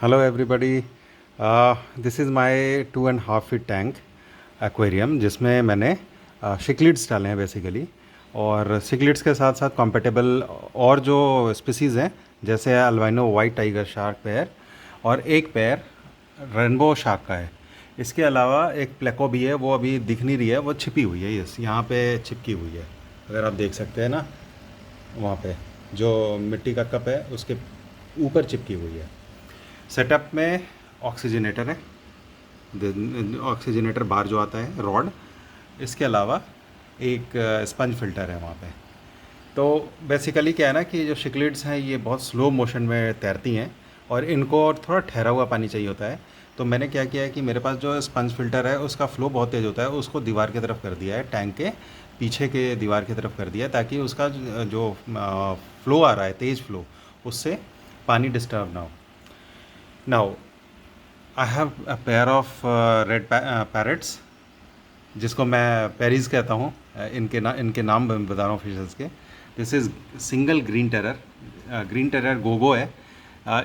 Hello everybody. This is my 2.5 feet tank aquarium जिसमें मैंने शिकलिड्स डाले हैं बेसिकली। और शिकलिड्स के साथ साथ कॉम्पेटेबल और जो स्पीसीज़ हैं जैसे albino white tiger shark pair और एक पेयर रेनबो शार्क का है। इसके अलावा एक प्लेको भी है, वो अभी दिख नहीं रही है, वो छिपी हुई है, यस यहाँ पे चिपकी हुई है, अगर आप देख सकते हैं ना, वहाँ पे जो मिट्टी का कप है उसके ऊपर चिपकी हुई है। सेटअप में ऑक्सीजनेटर है, ऑक्सीजनेटर बार जो आता है रॉड, इसके अलावा एक स्पंज फिल्टर है वहाँ पे। तो बेसिकली क्या है ना कि जो शिकलिड्स हैं ये बहुत स्लो मोशन में तैरती हैं और इनको थोड़ा ठहरा हुआ पानी चाहिए होता है। तो मैंने क्या किया है कि मेरे पास जो स्पंज फिल्टर है उसका फ़्लो बहुत तेज़ होता है, उसको दीवार की तरफ कर दिया है, टैंक के पीछे के दीवार की तरफ कर दिया है, ताकि उसका जो फ़्लो आ रहा है तेज़ फ़्लो, उससे पानी डिस्टर्ब ना हो। Now I have a pair of red parrots जिसको मैं पेरीज कहता हूँ। इनके नाम मैं बता रहा हूँ फिशेस के। This is single green terror Gogo है।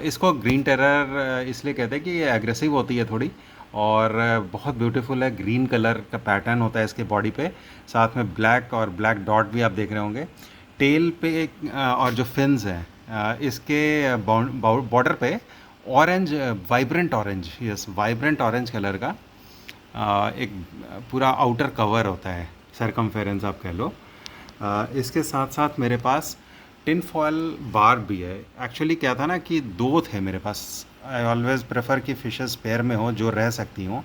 इसको ग्रीन टेरर इसलिए कहते हैं कि ये एग्रेसिव होती है थोड़ी, और बहुत ब्यूटीफुल है। ग्रीन कलर का पैटर्न होता है इसके बॉडी पे, साथ में ब्लैक और ब्लैक डॉट भी आप देख रहे होंगे टेल पे। और जो फिन्स हैं इसके बॉर्डर पे orange, vibrant orange, yes vibrant orange colour का एक पूरा आउटर कवर होता है, सरकमफेरेंस आप कह लो। इसके साथ साथ मेरे पास टिन फॉयल बार भी है। एक्चुअली क्या था ना कि दो थे मेरे पास। आई ऑलवेज़ प्रेफर कि फ़िशेस पेयर में हो जो रह सकती हों।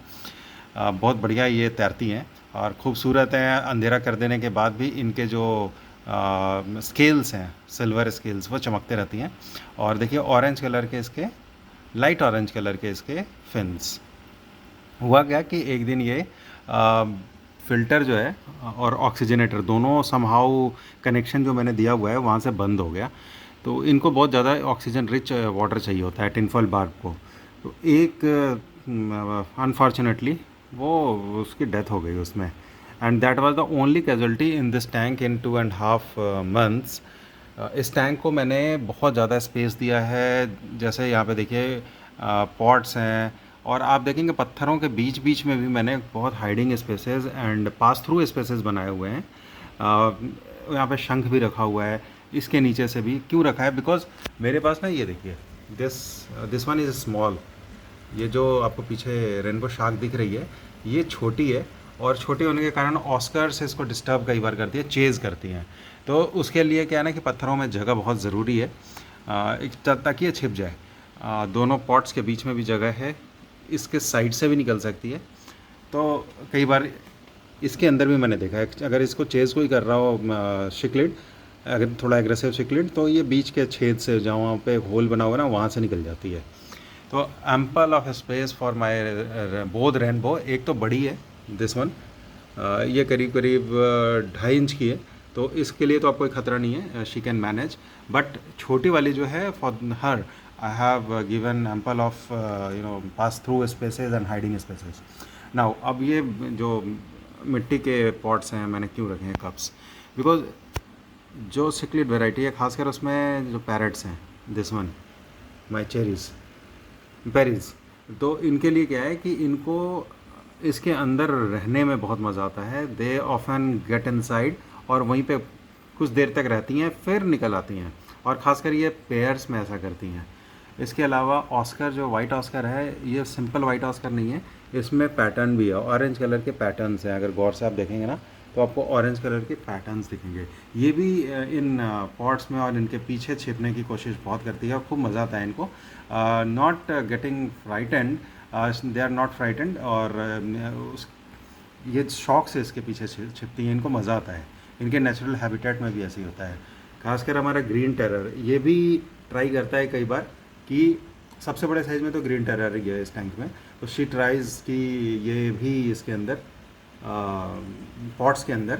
बहुत बढ़िया ये तैरती हैं और ख़ूबसूरत हैं। अंधेरा कर देने के बाद भी इनके जो स्केल्स हैं, सिल्वर स्केल्स, वो चमकते रहती हैं। और देखिए ऑरेंज कलर के इसके, लाइट ऑरेंज कलर के इसके फिन्स। हुआ क्या कि एक दिन ये फ़िल्टर जो है और ऑक्सीजनेटर दोनों समहाउ कनेक्शन जो मैंने दिया हुआ है वहाँ से बंद हो गया। तो इनको बहुत ज़्यादा ऑक्सीजन रिच वाटर चाहिए होता है टिनफॉयल बार्ब को। तो एक अनफॉर्चुनेटली वो उसकी डेथ हो गई उसमें। And that was the only casualty in this tank in 2.5 months। इस टैंक को मैंने बहुत ज़्यादा स्पेस दिया है। जैसे यहाँ पे देखिए पॉट्स हैं, और आप देखेंगे पत्थरों के बीच बीच में भी मैंने बहुत hiding spaces and pass through spaces बनाए हुए हैं। यहाँ पे शंख भी रखा हुआ है। इसके नीचे से भी क्यों रखा है, बिकॉज मेरे पास ना ये देखिए दिस वन इज़ स्मॉल। ये जो आपको पीछे रेनबो शार्क दिख रही है ये छोटी है, और छोटी होने के कारण ऑस्कर्स इसको डिस्टर्ब कई बार करती है, चेज़ करती हैं। तो उसके लिए क्या है ना कि पत्थरों में जगह बहुत ज़रूरी है ताकि ये छिप जाए। दोनों पॉट्स के बीच में भी जगह है, इसके साइड से भी निकल सकती है। तो कई बार इसके अंदर भी मैंने देखा है, अगर इसको चेज़ कोई कर रहा हो शिकलिड, अगर थोड़ा एग्रेसिव शिकलिड, तो ये बीच के छेद से जहाँ वहाँ पे होल बना हुआ ना वहाँ से निकल जाती है। तो ample of space for my both rainbow. एक तो बड़ी है दिस वन, ये करीब करीब 2.5 इंच की है, तो इसके लिए तो आपको कोई ख़तरा नहीं है, शी कैन मैनेज। बट छोटी वाली जो है for her I have given ample of pass through spaces and hiding spaces. Now अब ये जो मिट्टी के पॉट्स हैं मैंने क्यों रखे हैं कप्स, बिकॉज जो सिक्लिड वेराइटी है खासकर उसमें जो पैरट्स हैं, this one my cherries berries, तो इनके लिए क्या है कि इनको इसके अंदर रहने में बहुत मज़ा आता है। दे ऑफन गेट इनसाइड और वहीं पे कुछ देर तक रहती हैं फिर निकल आती हैं, और ख़ासकर ये पेयर्स में ऐसा करती हैं। इसके अलावा ऑस्कर जो वाइट ऑस्कर है ये सिंपल वाइट ऑस्कर नहीं है, इसमें पैटर्न भी है, ऑरेंज कलर के पैटर्न्स हैं। अगर गौर से आप देखेंगे ना तो आपको ऑरेंज कलर के पैटर्न्स दिखेंगे। ये भी इन पॉट्स में और इनके पीछे छिपने की कोशिश बहुत करती है और खूब मज़ा आता है इनको। Not getting frightened, they are not frightened, और ये शौक से इसके पीछे छिपती हैं, इनको मज़ा आता है। इनके नेचुरल हैबिटेट में भी ऐसे ही होता है। खासकर हमारा ग्रीन टेरर ये भी ट्राई करता है कई बार कि सबसे बड़े साइज़ में तो ग्रीन टेरर ही है इस टैंक में, तो शी ट्राइज़ कि ये भी इसके अंदर पॉट्स के अंदर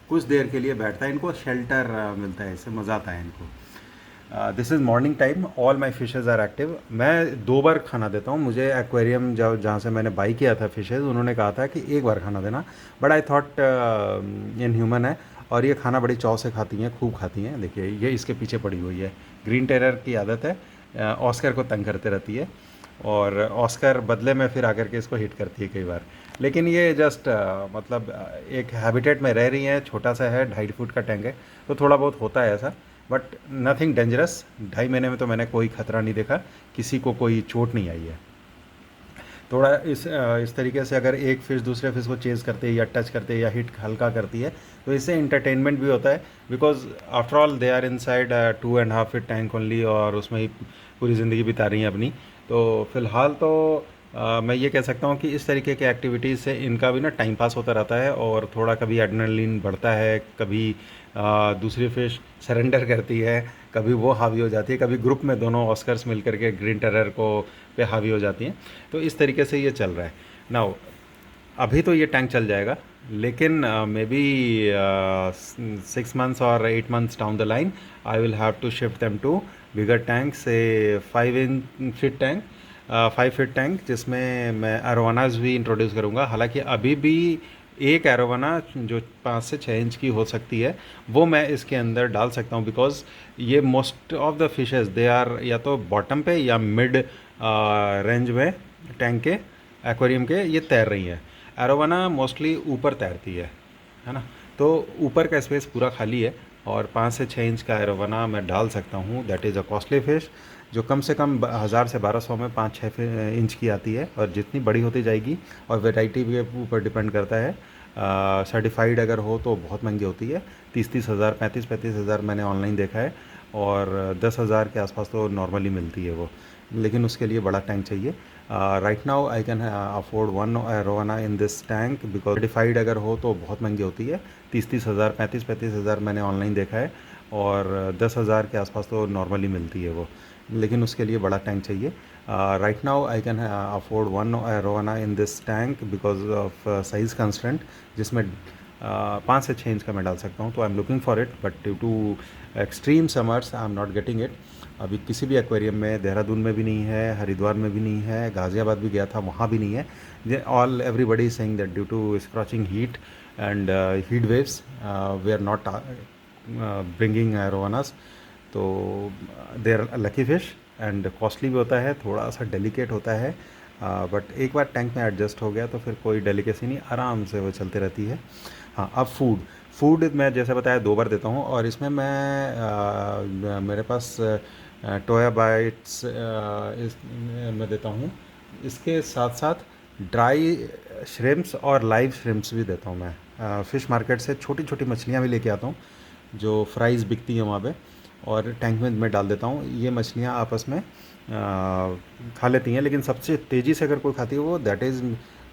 कुछ देर के लिए बैठता है, इनको शेल्टर मिलता है, इससे मज़ा आता है इनको। This is morning time, all my fishes are active. मैं 2 बार खाना देता हूँ। मुझे एक्वेरियम जहाँ से मैंने बाई किया था फिशेज़, उन्होंने कहा था कि 1 बार खाना देना, but I thought in human है, और ये खाना बड़ी चाव से खाती हैं, खूब खाती हैं। देखिए ये इसके पीछे पड़ी हुई है, ग्रीन टेरर की आदत है, ऑस्कर को तंग करते रहती है। और ऑस्कर बदले में फिर आकर के इसको हिट करती है कई बार। लेकिन ये जस्ट मतलब एक हैबिटेट में रह रही हैं, छोटा सा है, 2.5 फुट का टैंक है, तो थोड़ा बहुत होता है ऐसा, बट नथिंग डेंजरस। 2.5 महीने में तो मैंने कोई खतरा नहीं देखा, किसी को कोई चोट नहीं आई है। थोड़ा इस तरीके से अगर एक फ़िश दूसरे फ़िश को चेज़ करते हैं या टच करते हैं या हिट हल्का करती है, तो इससे इंटरटेनमेंट भी होता है, because after all they are inside 2.5 feet tank only, और उसमें ही पूरी ज़िंदगी बिता रही हैं अपनी। तो फ़िलहाल तो मैं ये कह सकता हूँ कि इस तरीके के एक्टिविटीज़ से इनका भी ना टाइम पास होता रहता है, और थोड़ा कभी एड्रेनलिन बढ़ता है, कभी दूसरी फ़िश सरेंडर करती है, कभी वो हावी हो जाती है, कभी ग्रुप में दोनों ऑस्कर्स मिल करके ग्रीन टेरर को पे हावी हो जाती हैं। तो इस तरीके से ये चल रहा है। नाउ अभी तो ये टैंक चल जाएगा, लेकिन मे बी 6 मंथ्स और 8 months down the line I will have to shift them to bigger tank, से 5 फीट टैंक, 5 फीट टैंक, जिसमें मैं एरोवानाज भी इंट्रोड्यूस करूँगा। हालांकि अभी भी एक एरोवाना जो 5 से 6 इंच की हो सकती है, वो मैं इसके अंदर डाल सकता हूँ, बिकॉज ये most of the fishes they are या तो बॉटम पे या मिड रेंज में टैंक के, एक्वेरियम के, ये तैर रही हैं। एरोवाना मोस्टली ऊपर तैरती है ना। तो ऊपर का स्पेस पूरा खाली है, और 5 से 6 इंच का एरोवाना मैं डाल सकता हूँ। That is a costly fish, जो कम से कम 1000 से 1200 में 5-6 इंच की आती है, और जितनी बड़ी होती जाएगी, और वेराइटी के ऊपर डिपेंड करता है। सर्टिफाइड अगर हो तो बहुत महंगी होती है, 30-30 हज़ार, 35-35 हज़ार मैंने ऑनलाइन देखा है, और 10 हज़ार के आसपास तो नॉर्मली मिलती है वो। लेकिन उसके लिए बड़ा टैंक चाहिए। Right now I can afford one arowana in this tank, because certified अगर हो तो बहुत महंगी होती है, 30-30 हज़ार, 35-35 हज़ार मैंने ऑनलाइन देखा है, और 10 हज़ार के आसपास तो नॉर्मली मिलती है वो। लेकिन उसके लिए बड़ा टैंक चाहिए। Right now I can afford one arowana in this tank because of size constraint, जिसमें 5 से 6 इंच का मैं डाल सकता हूँ। तो I am looking for it, but due to extreme summers I am not getting it. अभी किसी भी एक्वेरियम में, देहरादून में भी नहीं है, हरिद्वार में भी नहीं है, गाज़ियाबाद भी गया था, वहाँ भी नहीं है। All everybody saying that due to scorching heat and heat waves we are not bringing arowanas. तो they are lucky fish, and costly भी होता है, थोड़ा सा डेलिकेट होता है, बट एक बार टैंक में एडजस्ट हो गया तो फिर कोई डेलिकेसी नहीं, आराम से वो चलती रहती है। हाँ, अब फूड, मैं जैसे बताया 2 बार देता हूँ, और इसमें मैं मेरे पास टोया बाइट्स इस मैं देता हूँ। इसके साथ साथ ड्राई श्रिम्प्स और लाइव श्रिम्प्स भी देता हूँ मैं। फ़िश मार्केट से छोटी छोटी मछलियाँ भी लेके आता हूँ, जो फ्राइज़ बिकती हैं वहाँ पे, और टैंक में मैं डाल देता हूँ। ये मछलियाँ आपस में खा लेती हैं, लेकिन सबसे तेज़ी से अगर कोई खाती है वो, that is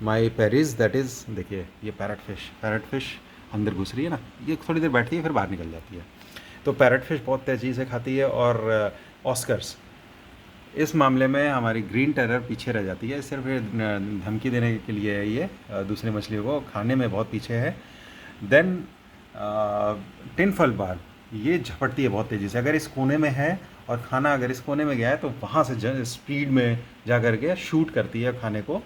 my Paris, that is, देखिए ये पैरट फिश अंदर घुस रही है ना, ये थोड़ी देर बैठती है फिर बाहर निकल जाती है। तो पैरट फिश बहुत तेज़ी से खाती है, और ऑस्कर्स इस मामले में हमारी ग्रीन टेरर पीछे रह जाती है। सिर्फ ये धमकी देने के लिए है, ये दूसरी मछलियों को खाने में बहुत पीछे है। देन टिन फल बार, ये झपटती है बहुत तेज़ी से, अगर इस कोने में है और खाना अगर इस कोने में गया है, तो वहाँ से स्पीड में जा कर के शूट करती है, खाने को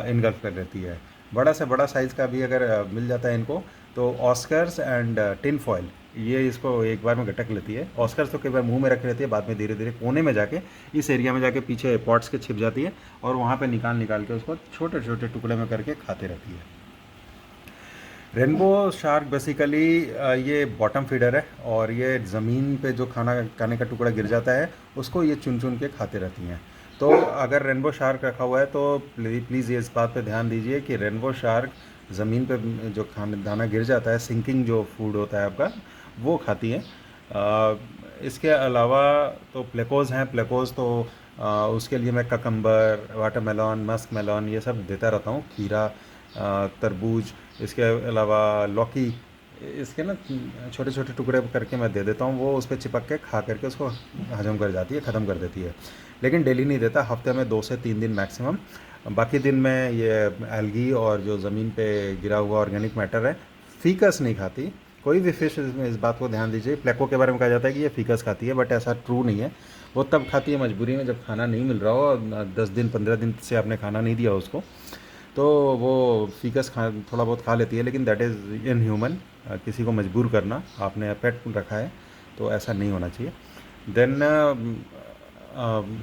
इनगल्फ कर लेती है। बड़ा से बड़ा साइज़ का भी अगर मिल जाता है इनको, तो ऑस्कर्स एंड टिन फॉयल, ये इसको एक बार में गटक लेती है। ऑस्कर्स तो कई बार मुंह में रख लेती है, बाद में धीरे धीरे कोने में जाके, इस एरिया में जाके पीछे पॉट्स के छिप जाती है, और वहाँ पे निकाल निकाल के उसको छोटे छोटे टुकड़े में करके खाते रहती है। रेनबो शार्क बेसिकली ये बॉटम फीडर है, और ये ज़मीन पे जो खाने का टुकड़ा गिर जाता है, उसको ये चुन चुन के खाते रहती हैं। तो अगर रेनबो शार्क रखा हुआ है तो प्लीज़ ये इस बात पे ध्यान दीजिए कि रेनबो शार्क ज़मीन पे जो खाने दाना गिर जाता है, सिंकिंग जो फूड होता है आपका, वो खाती हैं। इसके अलावा तो प्लेकोज़ हैं। प्लेकोज़ तो उसके लिए मैं ककम्बर, वाटरमेलन, मस्क मेलन, ये सब देता रहता हूँ, खीरा, तरबूज, इसके अलावा लौकी, इसके ना छोटे छोटे टुकड़े करके मैं दे देता हूँ, वो उस पर चिपक के खा करके उसको हजम कर जाती है, ख़त्म कर देती है। लेकिन डेली नहीं देता, हफ्ते में 2 से 3 दिन मैक्सिमम। बाकी दिन में ये एल्गी और जो ज़मीन पे गिरा हुआ ऑर्गेनिक मैटर है, फीकस नहीं खाती कोई भी फिश। इसमें इस बात को ध्यान दीजिए, प्लेको के बारे में कहा जाता है कि ये फीकस खाती है, बट ऐसा ट्रू नहीं है। वो तब खाती है मजबूरी में, जब खाना नहीं मिल रहा हो, 10 दिन 15 दिन से आपने खाना नहीं दिया उसको, तो वो फीकस खा थोड़ा बहुत खा लेती है। लेकिन दैट इज़ इनह्यूमन, किसी को मजबूर करना, आपने पेट रखा है तो ऐसा नहीं होना चाहिए। देन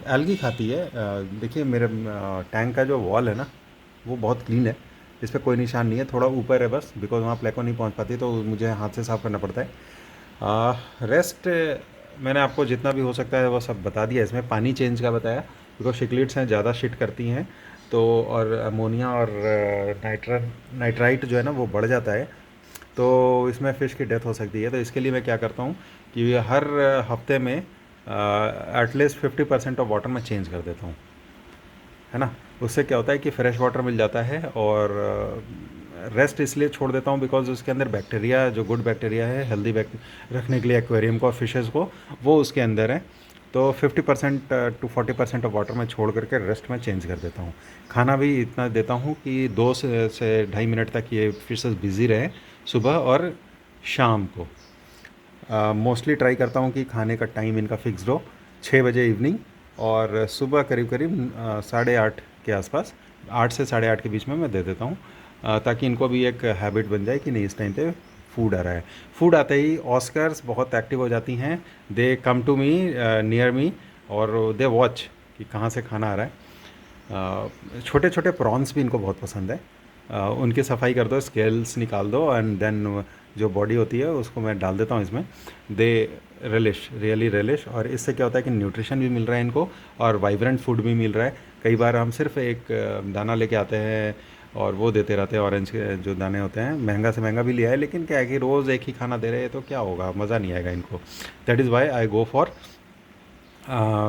एल्गी खाती है। देखिए मेरे टैंक का जो वॉल है ना, वो बहुत क्लीन है, इस पर कोई निशान नहीं है, थोड़ा ऊपर है बस, बिकॉज वहाँ प्लेको नहीं पहुँच पाती तो मुझे हाथ से साफ़ करना पड़ता है। रेस्ट मैंने आपको जितना भी हो सकता है वो सब बता दिया। इसमें पानी चेंज का बताया, बिकॉज शिकलिड्स हैं ज़्यादा शिट करती हैं, तो और अमोनिया और नाइट्राइट जो है ना वो बढ़ जाता है, तो इसमें फ़िश की डेथ हो सकती है। तो इसके लिए मैं क्या करता हूँ कि हर हफ्ते में एटलीस्ट 50% ऑफ वाटर मैं चेंज कर देता हूँ, है ना। उससे क्या होता है कि फ्रेश वाटर मिल जाता है, और रेस्ट इसलिए छोड़ देता हूँ बिकॉज उसके अंदर बैक्टीरिया, जो गुड बैक्टीरिया है हेल्दी रखने के लिए एक्वेरियम को और फिशेज़ को, वो उसके अंदर है। तो 50% टू 40% ऑफ वाटर मैं छोड़ करके रेस्ट में चेंज कर देता हूँ। खाना भी इतना देता हूँ कि 2 से 2.5 मिनट तक ये फिशेस बिज़ी रहें, सुबह और शाम को। मोस्टली ट्राई करता हूँ कि खाने का टाइम इनका फिक्स्ड हो, 6 बजे इवनिंग, और सुबह करीब करीब 8:30 के आसपास, 8 से 8:30 के बीच में मैं दे देता हूँ, ताकि इनको भी एक हैबिट बन जाए कि नहीं इस टाइम पे फूड आ रहा है। फूड आते ही ऑस्कर्स बहुत एक्टिव हो जाती हैं, दे come to me, near me, और दे वॉच कि कहाँ से खाना आ रहा है। छोटे छोटे प्रॉन्स भी इनको बहुत पसंद है। उनकी सफाई कर दो, स्केल्स निकाल दो, एंड देन जो बॉडी होती है उसको मैं डाल देता हूँ इसमें। दे रिलिश, रियली रिलिश, और इससे क्या होता है कि न्यूट्रिशन भी मिल रहा है इनको और वाइब्रेंट फूड भी मिल रहा है। कई बार हम सिर्फ एक दाना लेके आते हैं और वो देते रहते हैं, ऑरेंज के जो दाने होते हैं, महंगा से महंगा भी लिया है, लेकिन क्या है कि रोज़ एक ही खाना दे रहे हैं तो क्या होगा, मज़ा नहीं आएगा इनको। That is why I go for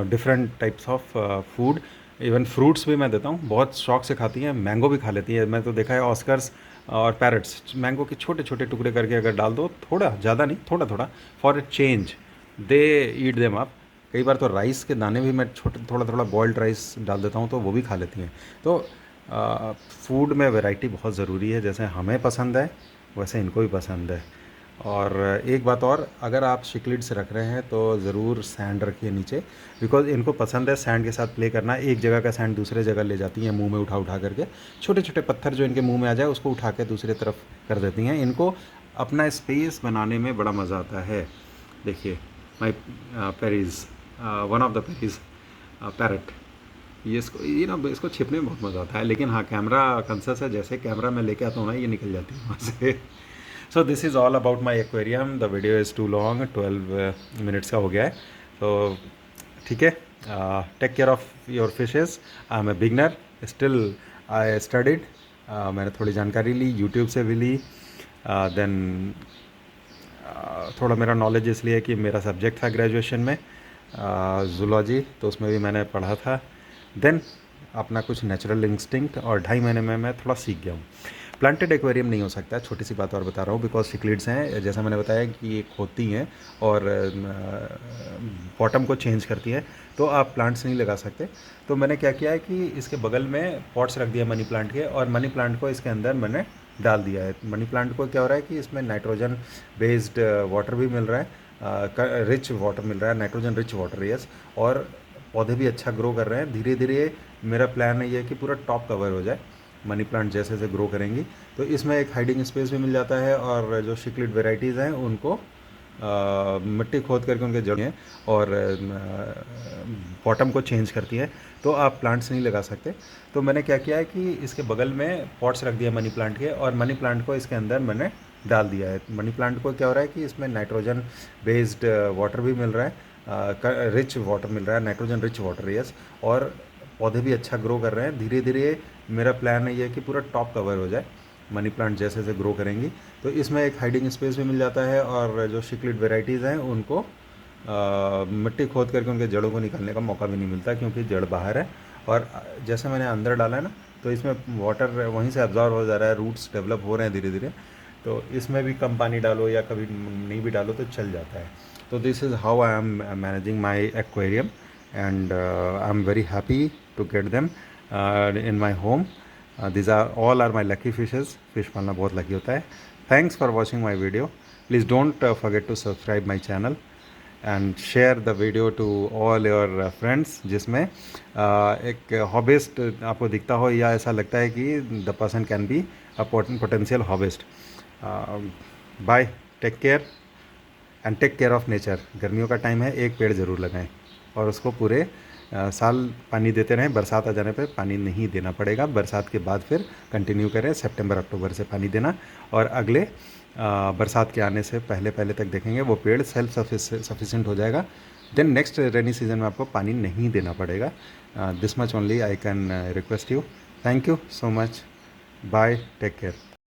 different types of food. Even fruits भी मैं देता हूँ, बहुत शौक से खाती हैं, मैंगो भी खा लेती है। मैं तो देखा है ऑस्कर्स और पैरट्स मैंगो के छोटे छोटे टुकड़े करके अगर डाल दो, थोड़ा ज़्यादा नहीं, थोड़ा थोड़ा, for a change, they eat them up. कई बार तो राइस के दाने भी मैं छोटे, थोड़ा थोड़ा बॉइल्ड राइस डाल देता हूँ तो वो भी खा लेती हैं। तो फूड में वैरायटी बहुत ज़रूरी है, जैसे हमें पसंद है वैसे इनको भी पसंद है। और एक बात और, अगर आप शिकलिड्स रख रहे हैं तो ज़रूर सैंड रखिए नीचे, बिकॉज इनको पसंद है सैंड के साथ प्ले करना। एक जगह का सैंड दूसरे जगह ले जाती हैं, मुंह में उठा उठा करके, छोटे छोटे पत्थर जो इनके मुंह में आ जाए उसको उठा के दूसरी तरफ कर देती हैं। इनको अपना स्पेस बनाने में बड़ा मज़ा आता है। देखिए माई पेरीज, वन ऑफ द पेरीज पैरट, ये इसको, ये ना इसको छिपने में बहुत मज़ा आता है, लेकिन हाँ कैमरा कंसस है, जैसे कैमरा मैं लेके आता हूँ ना ये निकल जाती है वहाँ से। So this is all about my aquarium. The video is too long, 12 minutes का हो गया है, तो ठीक है। Take care of your fishes. I am a beginner still, I studied, मैंने थोड़ी जानकारी ली, यूट्यूब से भी ली, देन थोड़ा मेरा नॉलेज इसलिए कि मेरा सब्जेक्ट था ग्रेजुएशन में जूलॉजी, तो उसमें भी मैंने पढ़ा था। देन अपना कुछ नेचुरल इंस्टिंक्ट, और 2.5 महीने में मैं थोड़ा सीख गया हूँ। प्लांटेड एक्वेरियम नहीं हो सकता, छोटी सी बात और बता रहा हूँ, बिकॉज सिक्लिड्स हैं, जैसा मैंने बताया कि एक होती हैं और बॉटम को चेंज करती हैं, तो आप प्लांट्स नहीं लगा सकते। तो मैंने क्या किया है कि इसके बगल में पॉट्स रख दिया मनी प्लांट के, और मनी प्लांट को इसके अंदर मैंने डाल दिया है। मनी प्लांट को क्या हो रहा है कि इसमें नाइट्रोजन बेस्ड वाटर भी मिल रहा है, रिच वाटर मिल रहा है, नाइट्रोजन रिच वाटर, यस, और पौधे भी अच्छा ग्रो कर रहे हैं धीरे धीरे। मेरा प्लान है ये कि पूरा टॉप कवर हो जाए, मनी प्लांट जैसे जैसे ग्रो करेंगी, तो इसमें एक हाइडिंग स्पेस भी मिल जाता है, और जो शिकलिड वेराइटीज़ हैं उनको मिट्टी खोद करके उनके जड़ें और बॉटम को चेंज करती है, तो आप प्लांट्स नहीं लगा सकते। तो मैंने क्या किया है कि इसके बगल में पॉट्स रख दिया मनी प्लांट के, और मनी प्लांट को इसके अंदर मैंने डाल दिया है। मनी प्लांट को क्या हो रहा है कि इसमें नाइट्रोजन बेस्ड वाटर भी मिल रहा है, रिच वाटर मिल रहा है, नाइट्रोजन रिच वाटर, यस, और पौधे भी अच्छा ग्रो कर रहे हैं धीरे धीरे। मेरा प्लान है ये कि पूरा टॉप कवर हो जाए, मनी प्लांट जैसे जैसे ग्रो करेंगी, तो इसमें एक हाइडिंग स्पेस भी मिल जाता है, और जो शिकलिड वेराइटीज़ हैं उनको मिट्टी खोद करके उनके जड़ों को निकालने का मौका भी नहीं मिलता, क्योंकि जड़ बाहर है। और जैसे मैंने अंदर डाला है ना, तो इसमें वाटर वहीं से एब्जॉर्ब हो जा रहा है, रूट्स डेवलप हो रहे हैं धीरे धीरे, तो इसमें भी कम पानी डालो या कभी नहीं भी डालो तो चल जाता है। तो this is how I am managing my aquarium, and I am very happy to get them in my home. these are all are my lucky fishes. Fish पालना बहुत लकी होता है। Thanks for watching my video. Please don't forget to subscribe my channel and share the video to all your friends, जिसमें एक hobbyist आपको दिखता हो, या ऐसा लगता है कि the person can be a potential hobbyist. Bye, take care and take care of nature. गर्मियों का टाइम है, एक पेड़ ज़रूर लगाएं और उसको पूरे साल पानी देते रहें, बरसात आ जाने पे पानी नहीं देना पड़ेगा। बरसात के बाद फिर कंटिन्यू करें, सितंबर अक्टूबर से पानी देना, और अगले बरसात के आने से पहले पहले तक देखेंगे वो पेड़ सेल्फ सफिशिएंट हो जाएगा। देन नेक्स्ट रेनी सीजन में आपको पानी नहीं देना पड़ेगा। This much only I can request you. Thank you so much, bye, take care.